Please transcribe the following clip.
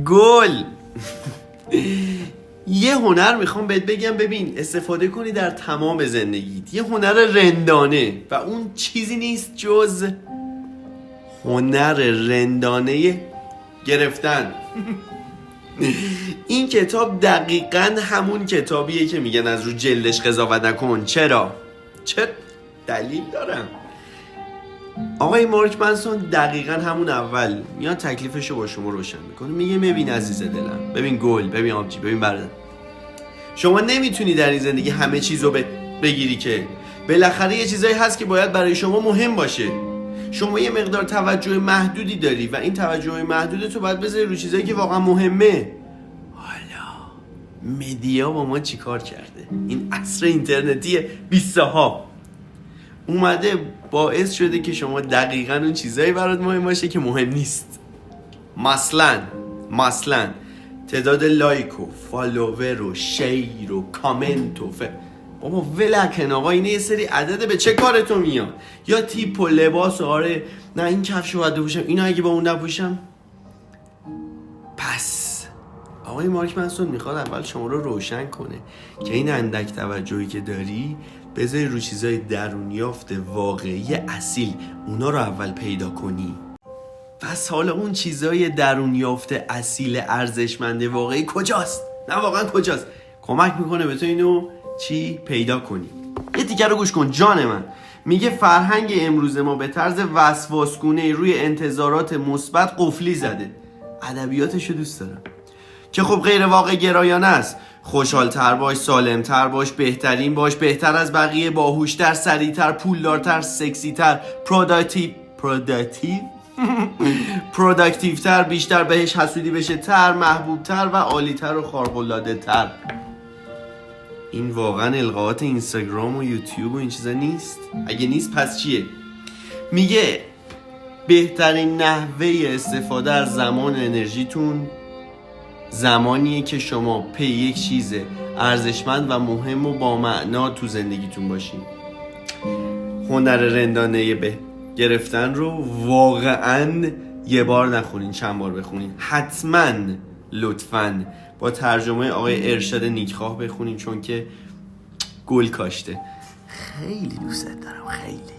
گل. یه هنر میخوام بهت بگم، ببین استفاده کنی در تمام زندگیت. یه هنر رندانه و اون چیزی نیست جز هنر رندانه گرفتن. این کتاب دقیقاً همون کتابیه که میگن از رو جلدش قضاوت نکن. چرا؟ چه دلیل دارم؟ آقای مارک منسون دقیقاً همون اول میاد تکلیفشو با شما روشن میکنه، میگه ببین عزیز دلم، ببین گل، ببین آبجی، ببین برادر، شما نمیتونی در این زندگی همه چیزو بگیری که بالاخره یه چیزایی هست که باید برای شما مهم باشه. شما یه مقدار توجه محدودی داری و این توجه محدود تو باید بذاری رو چیزایی که واقعا مهمه. حالا مدیا با ما چیکار کرده؟ این عصر اینترنتی 20 اومده باعث شده که شما دقیقاً اون چیزایی برات مهم باشه که مهم نیست. مثلا تعداد لایک و فالوور و شیر و کامنت و بابا ولکن آقا، اینه یه سری عدده، به چه کارتو میاد؟ یا تیپ و لباس و آره نه این کفشو باید بپوشم، اینو اگه با اون نپوشم. پس آقای مارک منسون میخواد اول شما رو روشن کنه که این اندک توجهی که داری بذاری رو چیزای درونیافت واقعی اصیل، اونا رو اول پیدا کنی. پس حالا اون چیزای درونیافت اصیل ارزشمند واقعی کجاست؟ نه واقعا کجاست؟ کمک میکنه به تو اینو چی پیدا کنی. یه تیکه رو گوش کن جان من. میگه فرهنگ امروز ما به طرز وسواسگونه روی انتظارات مثبت قفلی زده. ادبیاتشو دوست دارم که خب غیر واقع گرایانه است. خوشحال‌تر باش، سالم‌تر باش، بهترین باش، بهتر از بقیه، باهوش‌تر، سریع‌تر، پولدارتر، سکسی‌تر، پروداکتیوتر، بیشتر بهش حسودی بشه تر، محبوبتر و عالی‌تر و خارق‌العاده‌تر. این واقعا القاءات اینستاگرام و یوتیوب و این چیزا نیست؟ اگه نیست پس چیه؟ میگه بهترین نحوه استفاده از زمان انرژیتون زمانیه که شما پی یک چیز ارزشمند و مهم و با معنا تو زندگیتون باشین. هنر رندانه به گرفتن رو واقعا یه بار نخونین، چند بار بخونین. حتما لطفاً با ترجمه آقای ارشاد نیکخواه بخونین، چون که گل کاشته. خیلی دوست دارم، خیلی.